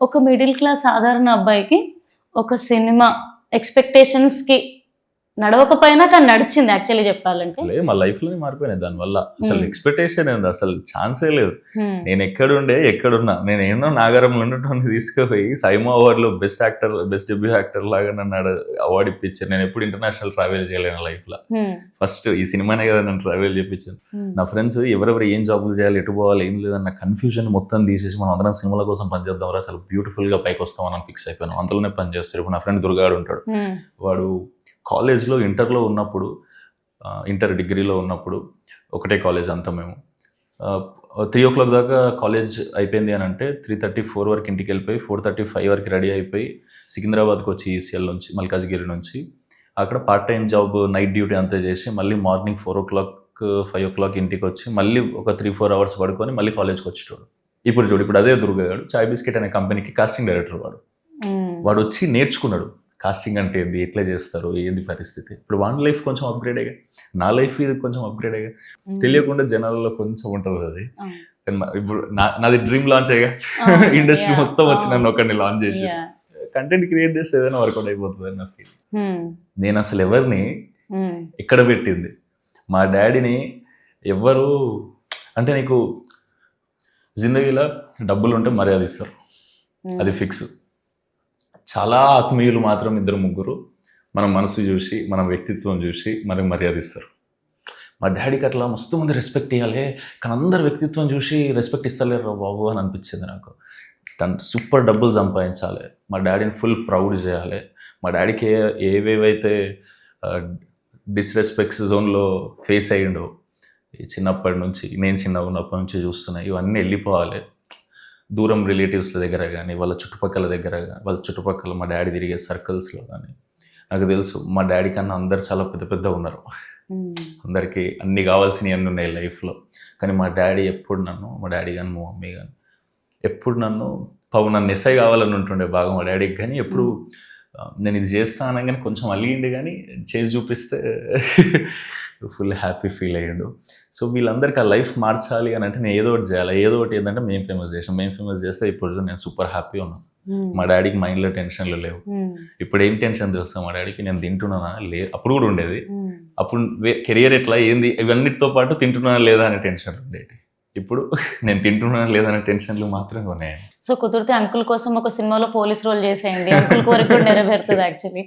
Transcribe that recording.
ఒక middle class సాధారణ అబ్బాయికి ఒక సినిమా ఎక్స్‌పెక్టేషన్స్‌కి నడవకపోయినా కానీ నడిచింది యాక్చువల్లీ చెప్పాలంటే. లేదు మా లైఫ్‌లోనే మారిపోయినాయి దానివల్ల. అసలు హ్మ్. ఎక్స్‌పెక్టేషన్ ఏంది అసలు ఛాన్సే లేదు. హ్మ్. నేను ఎక్కడున్నా నేనేమో నాగారంలో ఉన్నటువంటి తీసుకుపోయి సైమా అవార్డ్‌లో best actor, best debut actor లాగా నన్ను అవార్డ్ ఇప్పించారు. నేను ఎప్పుడు ఇంటర్నేషనల్ ట్రావెల్ చేయలేను లైఫ్‌లో. హ్మ్. ఫస్ట్ ఈ సినిమానే కదా నన్ను ట్రావెల్ చేపించింది. హ్మ్. నా ఫ్రెండ్స్ ఎవరెవరు ఏం జాబులు చేయాలి, ఎటు పోవాలి, ఏం లేదన్న కన్ఫ్యూజన్ మొత్తం తీసేసి మనం అందరం సినిమాల కోసం పనిచేద్దాం రా, అసలు బ్యూటిఫుల్గా పైకి వస్తామని ఫిక్స్ అయిపోయాను. అంతలోనే పని చేస్తారు. ఇప్పుడు నా ఫ్రెండ్ దుర్గాడు ఉంటాడు. హ్మ్. వాడు కాలేజ్లో ఇంటర్లో ఉన్నప్పుడు, ఇంటర్ డిగ్రీలో ఉన్నప్పుడు ఒకటే కాలేజ్ అంతా మేము 3:00 దాకా కాలేజ్ అయిపోయింది అని అంటే 3:30-4 వరకు ఇంటికి వెళ్ళిపోయి 4:35 వరకు రెడీ అయిపోయి సికింద్రాబాద్కి వచ్చి ఈసీఎల్ నుంచి మల్కాజ్గిరి నుంచి అక్కడ part time job night duty అంతా చేసి మళ్ళీ మార్నింగ్ 4:00-5:00 ఇంటికి వచ్చి మళ్ళీ ఒక 3-4 అవర్స్ పడుకొని మళ్ళీ కాలేజ్కి వచ్చేటోడు. ఇప్పుడు అదే దుర్గాడు చాయ్ బిస్కెట్ అనే కంపెనీకి కాస్టింగ్ డైరెక్టర్ వాడు వచ్చి నేర్చుకున్నాడు కాస్టింగ్ అంటే ఏంది, ఎట్లా చేస్తారు, ఏంది పరిస్థితి. ఇప్పుడు వాన్ లైఫ్ కొంచెం అప్గ్రేడ్ అయ్యా, నా లైఫ్ ఇది కొంచెం అప్గ్రేడ్ అయ్యా. తెలియకుండా జనాలలో కొంచెం ఉంటుంది అది. ఇప్పుడు నాది డ్రీమ్ లాంచ్ అయ్యా. ఇండస్ట్రీ మొత్తం వచ్చి నన్ను ఒకరిని లాంచ్ చేసి కంటెంట్ క్రియేట్ చేస్తే ఏదైనా వర్కౌట్ అయిపోతుంది అని నా ఫీల్. నేను అసలు ఎవరిని ఎక్కడ పెట్టింది మా డాడీని ఎవరు అంటే నీకు జిందగీలో డబ్బులు ఉంటే మర్యాద ఇస్తారు, అది ఫిక్స్. చాలా ఆత్మీయులు మాత్రం 2-3 మన మనసు చూసి మన వ్యక్తిత్వం చూసి మనకు మర్యాద ఇస్తారు. మా డాడీకి అట్లా మస్తు మంది రెస్పెక్ట్ ఇవ్వాలి కానీ అందరు వ్యక్తిత్వం చూసి రెస్పెక్ట్ ఇస్తలేరు బాబు అని అనిపించింది నాకు. తను సూపర్ డబ్బులు సంపాదించాలి, మా డాడీని ఫుల్ ప్రౌడ్ చేయాలి. మా డాడీకి ఏవేవైతే డిస్రెస్పెక్ట్స్ జోన్లో ఫేస్ అయ్యిండో చిన్నప్పటి నుంచి, నేను చిన్నగా ఉన్నప్పటి నుంచి చూస్తున్నా, ఇవన్నీ వెళ్ళిపోవాలి. దూరం రిలేటివ్స్ల దగ్గర కానీ వాళ్ళ చుట్టుపక్కల మా డాడీ తిరిగే సర్కిల్స్లో కానీ నాకు తెలుసు మా డాడీ కన్నా అందరు చాలా పెద్ద ఉన్నారు. అందరికీ అన్ని కావాల్సినవి అన్నీ ఉన్నాయి లైఫ్లో. కానీ మా డాడీ కానీ మా మమ్మీ కానీ ఎప్పుడు నన్ను ఎస్ఐ కావాలని ఉంటుండే బాగా మా డాడీకి. కానీ ఎప్పుడు నేను ఇది చేస్తా అనగానే కొంచెం అలిగిండు కానీ చేసి చూపిస్తే ఫుల్ హ్యాపీ ఫీల్ అయ్యాడు. సో వీళ్ళందరికీ ఆ లైఫ్ మార్చాలి అని అంటే నేను ఏదో ఒకటి చేయాలి. ఏదో ఒకటి ఏంటంటే మేము ఫేమస్ చేస్తే ఇప్పుడు నేను సూపర్ హ్యాపీ ఉన్నాను. మా డాడీకి మైండ్లో టెన్షన్లు లేవు. ఇప్పుడు ఏం టెన్షన్ తెలుసా మా డాడీకి, నేను తింటున్నానా అప్పుడు కూడా ఉండేది. అప్పుడు కెరియర్ ఎట్లా ఏంది ఇవన్నిటితో పాటు తింటున్నానా లేదా అనే టెన్షన్లు ఉండేది. ఇప్పుడు నేను తింటున్నానా లేదా అనే టెన్షన్లు మాత్రమే ఉన్నాయి. సో కుదిరితే అంకుల్ కోసం ఒక సినిమాలో పోలీస్ రోల్ చేసేయండి, అంకుల్ కోరిక కూడా నెరవేరుతుంది యాక్చువల్లీ.